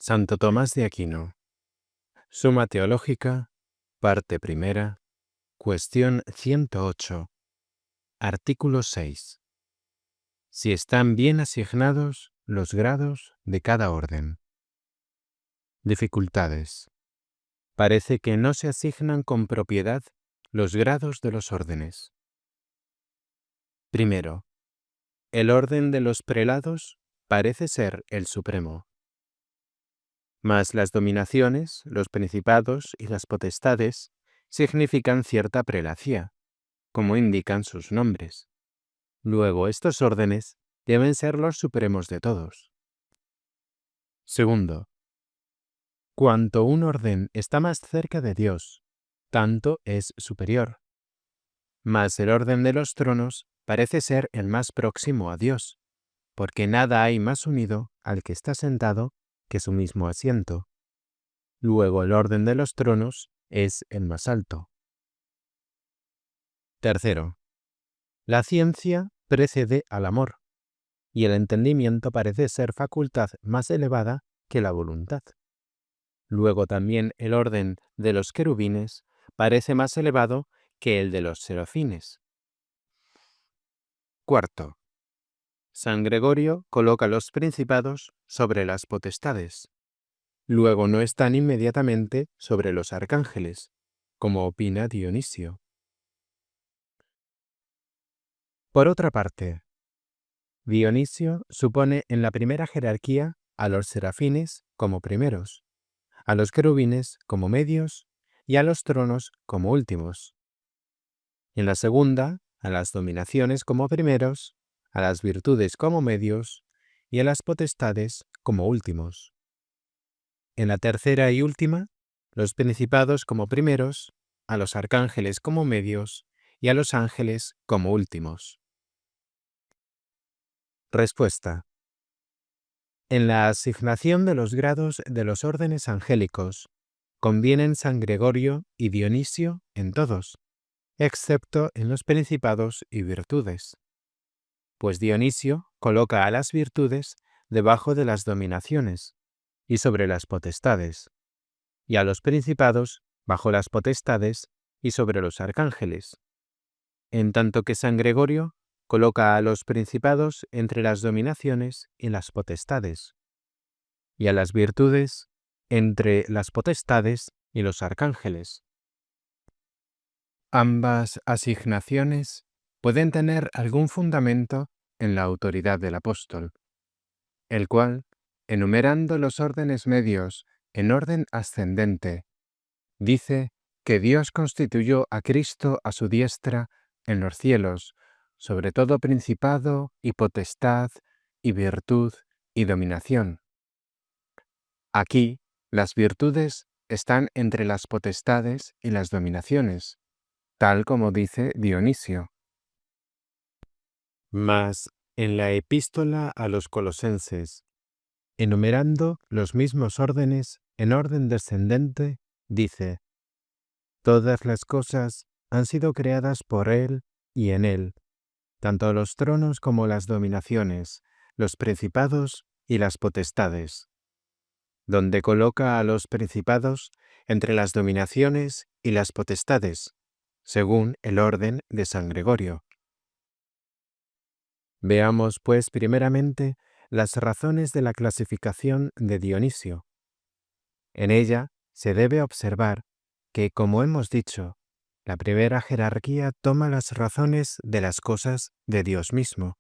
Santo Tomás de Aquino. Suma Teológica, parte primera, cuestión 108, artículo 6. Si están bien asignados los grados de cada orden. Dificultades. Parece que no se asignan con propiedad los grados de los órdenes. Primero, el orden de los prelados parece ser el supremo. Mas las dominaciones, los principados y las potestades significan cierta prelacía, como indican sus nombres. Luego, estos órdenes deben ser los supremos de todos. Segundo, cuanto un orden está más cerca de Dios, tanto es superior. Mas el orden de los tronos parece ser el más próximo a Dios, porque nada hay más unido al que está sentado que su mismo asiento. Luego el orden de los tronos es el más alto. Tercero, la ciencia precede al amor, y el entendimiento parece ser facultad más elevada que la voluntad. Luego también el orden de los querubines parece más elevado que el de los serafines. Cuarto, San Gregorio coloca los principados sobre las potestades. Luego no están inmediatamente sobre los arcángeles, como opina Dionisio. Por otra parte, Dionisio supone en la primera jerarquía a los serafines como primeros, a los querubines como medios y a los tronos como últimos. En la segunda, a las dominaciones como primeros, a las virtudes como medios y a las potestades como últimos. En la tercera y última, los principados como primeros, a los arcángeles como medios y a los ángeles como últimos. Respuesta. En la asignación de los grados de los órdenes angélicos, convienen San Gregorio y Dionisio en todos, excepto en los principados y virtudes. Pues Dionisio coloca a las virtudes debajo de las dominaciones y sobre las potestades, y a los principados bajo las potestades y sobre los arcángeles, en tanto que San Gregorio coloca a los principados entre las dominaciones y las potestades, y a las virtudes entre las potestades y los arcángeles. Ambas asignaciones pueden tener algún fundamento en la autoridad del apóstol, el cual, enumerando los órdenes medios en orden ascendente, dice que Dios constituyó a Cristo a su diestra en los cielos, sobre todo principado y potestad y virtud y dominación. Aquí, las virtudes están entre las potestades y las dominaciones, tal como dice Dionisio. Mas, en la epístola a los Colosenses, enumerando los mismos órdenes en orden descendente, dice: todas las cosas han sido creadas por Él y en Él, tanto los tronos como las dominaciones, los principados y las potestades, donde coloca a los principados entre las dominaciones y las potestades, según el orden de San Gregorio. Veamos, pues, primeramente las razones de la clasificación de Dionisio. En ella se debe observar que, como hemos dicho, la primera jerarquía toma las razones de las cosas de Dios mismo.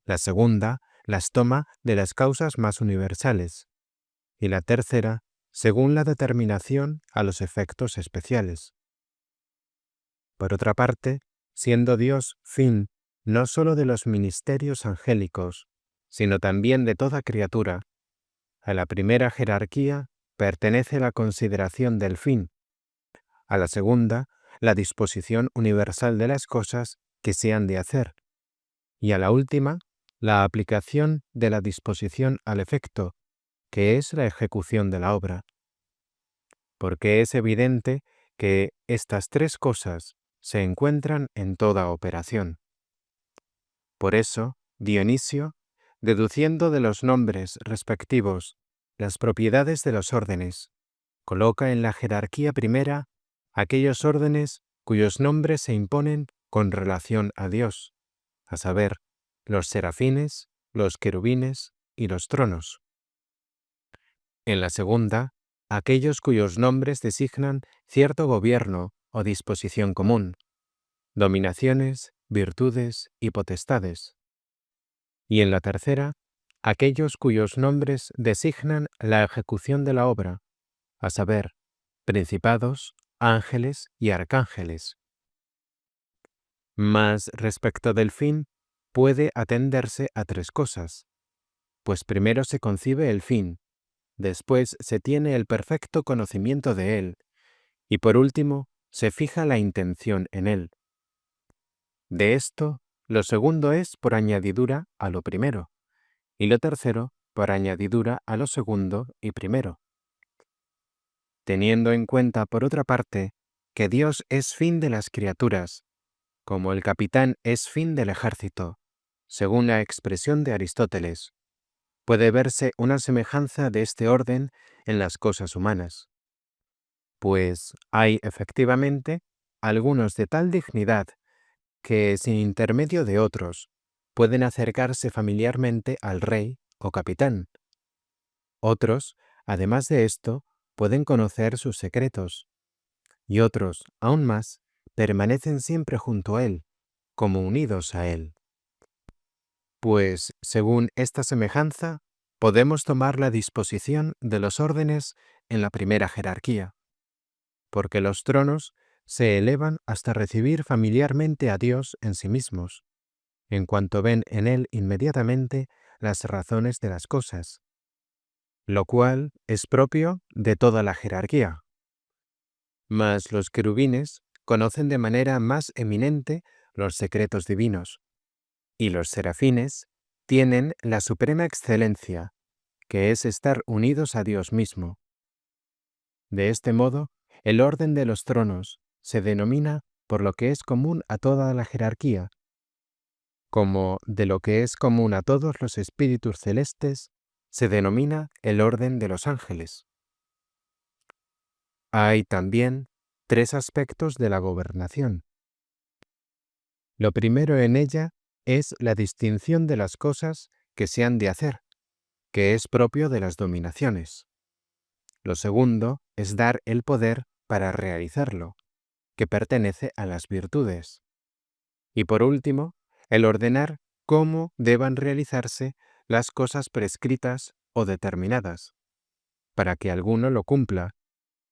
La segunda las toma de las causas más universales. Y la tercera, según la determinación a los efectos especiales. Por otra parte, siendo Dios fin no sólo de los ministerios angélicos, sino también de toda criatura, a la primera jerarquía pertenece la consideración del fin, a la segunda, la disposición universal de las cosas que se han de hacer, y a la última, la aplicación de la disposición al efecto, que es la ejecución de la obra. Porque es evidente que estas tres cosas se encuentran en toda operación. Por eso, Dionisio, deduciendo de los nombres respectivos las propiedades de los órdenes. Coloca en la jerarquía primera aquellos órdenes cuyos nombres se imponen con relación a Dios, a saber, los serafines, los querubines y los tronos. En la segunda, aquellos cuyos nombres designan cierto gobierno o disposición común, dominaciones, virtudes y potestades. Y en la tercera, aquellos cuyos nombres designan la ejecución de la obra, a saber, principados, ángeles y arcángeles. Mas respecto del fin, puede atenderse a tres cosas, pues primero se concibe el fin, después se tiene el perfecto conocimiento de él, y por último se fija la intención en él. De esto, lo segundo es por añadidura a lo primero, y lo tercero por añadidura a lo segundo y primero. Teniendo en cuenta, por otra parte, que Dios es fin de las criaturas, como el capitán es fin del ejército, según la expresión de Aristóteles, puede verse una semejanza de este orden en las cosas humanas. Pues hay efectivamente algunos de tal dignidad que, sin intermedio de otros, pueden acercarse familiarmente al rey o capitán. Otros, además de esto, pueden conocer sus secretos, y otros, aún más, permanecen siempre junto a él, como unidos a él. Pues, según esta semejanza, podemos tomar la disposición de los órdenes en la primera jerarquía, porque los tronos se elevan hasta recibir familiarmente a Dios en sí mismos, en cuanto ven en él inmediatamente las razones de las cosas, lo cual es propio de toda la jerarquía. Mas los querubines conocen de manera más eminente los secretos divinos, y los serafines tienen la suprema excelencia, que es estar unidos a Dios mismo. De este modo, el orden de los tronos se denomina por lo que es común a toda la jerarquía, como de lo que es común a todos los espíritus celestes se denomina el orden de los ángeles. Hay también tres aspectos de la gobernación. Lo primero en ella es la distinción de las cosas que se han de hacer, que es propio de las dominaciones. Lo segundo es dar el poder para realizarlo, que pertenece a las virtudes. Y por último, el ordenar cómo deban realizarse las cosas prescritas o determinadas, para que alguno lo cumpla,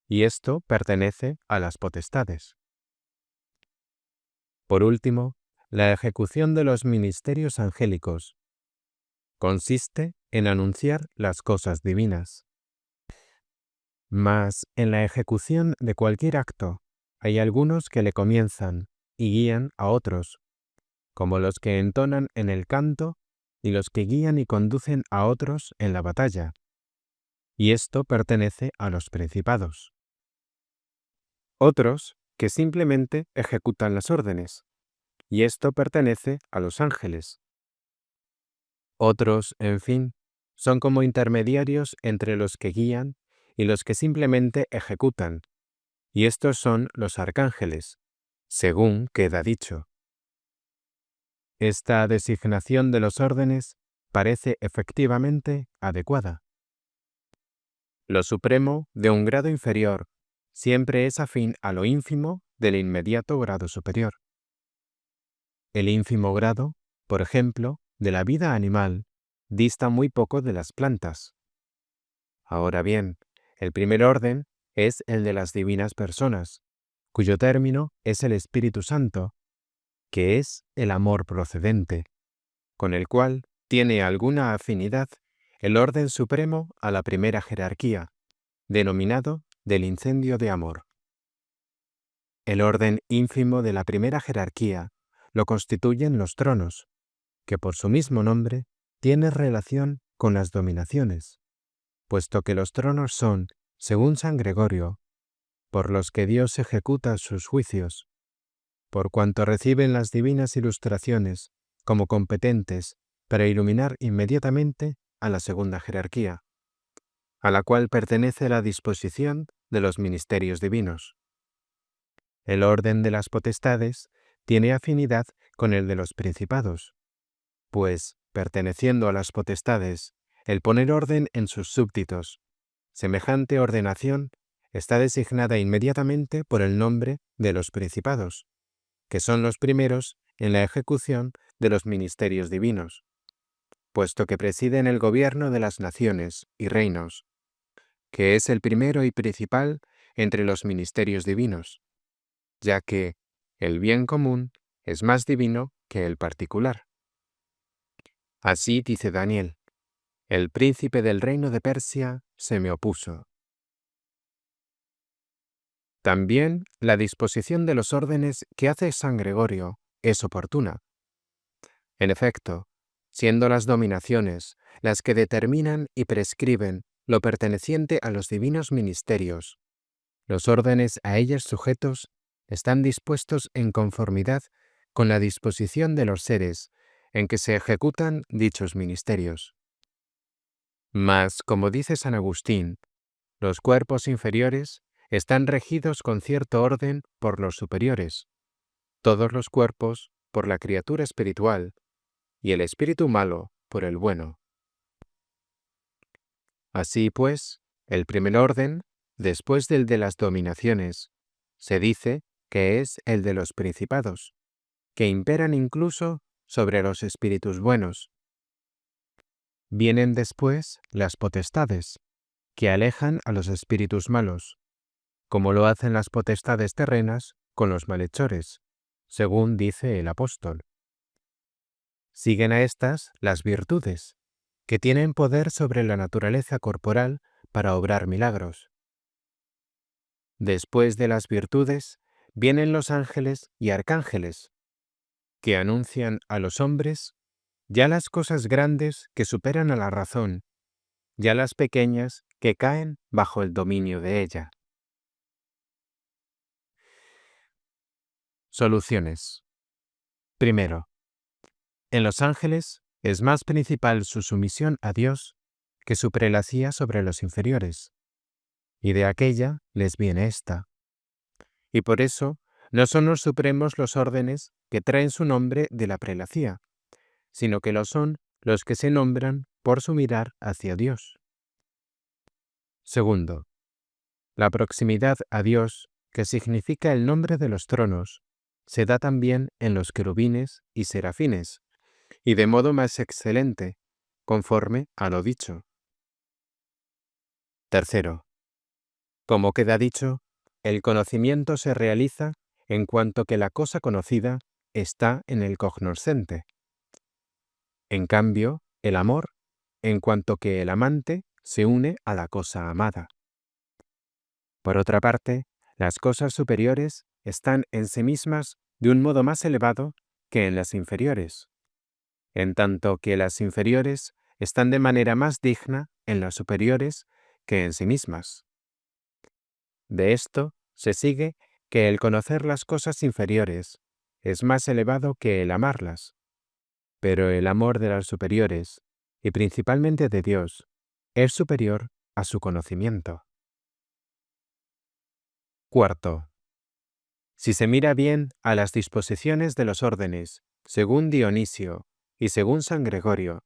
y esto pertenece a las potestades. Por último, la ejecución de los ministerios angélicos consiste en anunciar las cosas divinas. Mas en la ejecución de cualquier acto hay algunos que le comienzan y guían a otros, como los que entonan en el canto y los que guían y conducen a otros en la batalla, y esto pertenece a los principados. Otros que simplemente ejecutan las órdenes, y esto pertenece a los ángeles. Otros, en fin, son como intermediarios entre los que guían y los que simplemente ejecutan, y estos son los arcángeles, según queda dicho. Esta designación de los órdenes parece efectivamente adecuada. Lo supremo de un grado inferior siempre es afín a lo ínfimo del inmediato grado superior. El ínfimo grado, por ejemplo, de la vida animal, dista muy poco de las plantas. Ahora bien, el primer orden es el de las divinas personas, cuyo término es el Espíritu Santo, que es el amor procedente, con el cual tiene alguna afinidad el orden supremo a la primera jerarquía, denominado del incendio de amor. El orden ínfimo de la primera jerarquía lo constituyen los tronos, que por su mismo nombre tiene relación con las dominaciones, puesto que los tronos son, según San Gregorio, por los que Dios ejecuta sus juicios, por cuanto reciben las divinas ilustraciones como competentes para iluminar inmediatamente a la segunda jerarquía. a la cual pertenece la disposición de los ministerios divinos. El orden de las potestades tiene afinidad con el de los principados, pues, perteneciendo a las potestades, el poner orden en sus súbditos, semejante ordenación está designada inmediatamente por el nombre de los principados, que son los primeros en la ejecución de los ministerios divinos, puesto que presiden el gobierno de las naciones y reinos, que es el primero y principal entre los ministerios divinos, ya que el bien común es más divino que el particular. Así dice Daniel: el príncipe del reino de Persia se me opuso. También la disposición de los órdenes que hace San Gregorio es oportuna. En efecto, siendo las dominaciones las que determinan y prescriben lo perteneciente a los divinos ministerios, los órdenes a ellas sujetos están dispuestos en conformidad con la disposición de los seres en que se ejecutan dichos ministerios. Mas, como dice San Agustín, los cuerpos inferiores están regidos con cierto orden por los superiores, todos los cuerpos por la criatura espiritual y el espíritu malo por el bueno. Así pues, el primer orden, después del de las dominaciones, se dice que es el de los principados, que imperan incluso sobre los espíritus buenos. Vienen después las potestades, que alejan a los espíritus malos, como lo hacen las potestades terrenas con los malhechores, según dice el apóstol. Siguen a estas las virtudes, que tienen poder sobre la naturaleza corporal para obrar milagros. Después de las virtudes, vienen los ángeles y arcángeles, que anuncian a los hombres ya las cosas grandes que superan a la razón, ya las pequeñas que caen bajo el dominio de ella. Soluciones. Primero, en los ángeles es más principal su sumisión a Dios que su prelacía sobre los inferiores, y de aquella les viene esta. Y por eso no son los supremos los órdenes que traen su nombre de la prelacía, sino que lo son los que se nombran por su mirar hacia Dios. Segundo, la proximidad a Dios, que significa el nombre de los tronos, se da también en los querubines y serafines, y de modo más excelente, conforme a lo dicho. Tercero, como queda dicho, el conocimiento se realiza en cuanto que la cosa conocida está en el cognoscente. En cambio, el amor, en cuanto que el amante se une a la cosa amada. Por otra parte, las cosas superiores están en sí mismas de un modo más elevado que en las inferiores, en tanto que las inferiores están de manera más digna en las superiores que en sí mismas. De esto se sigue que el conocer las cosas inferiores es más elevado que el amarlas, pero el amor de las superiores, y principalmente de Dios, es superior a su conocimiento. Cuarto, si se mira bien a las disposiciones de los órdenes, según Dionisio y según San Gregorio,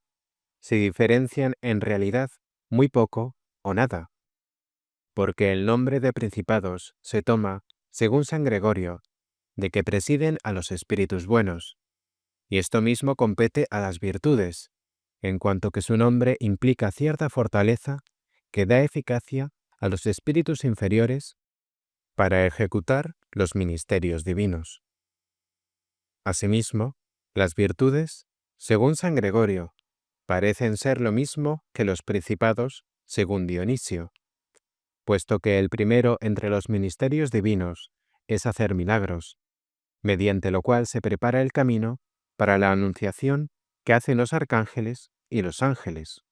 se diferencian en realidad muy poco o nada, porque el nombre de principados se toma, según San Gregorio, de que presiden a los espíritus buenos, y esto mismo compete a las virtudes, en cuanto que su nombre implica cierta fortaleza que da eficacia a los espíritus inferiores para ejecutar los ministerios divinos. Asimismo, las virtudes, según San Gregorio, parecen ser lo mismo que los principados, según Dionisio, puesto que el primero entre los ministerios divinos es hacer milagros, mediante lo cual se prepara el camino para la anunciación que hacen los arcángeles y los ángeles.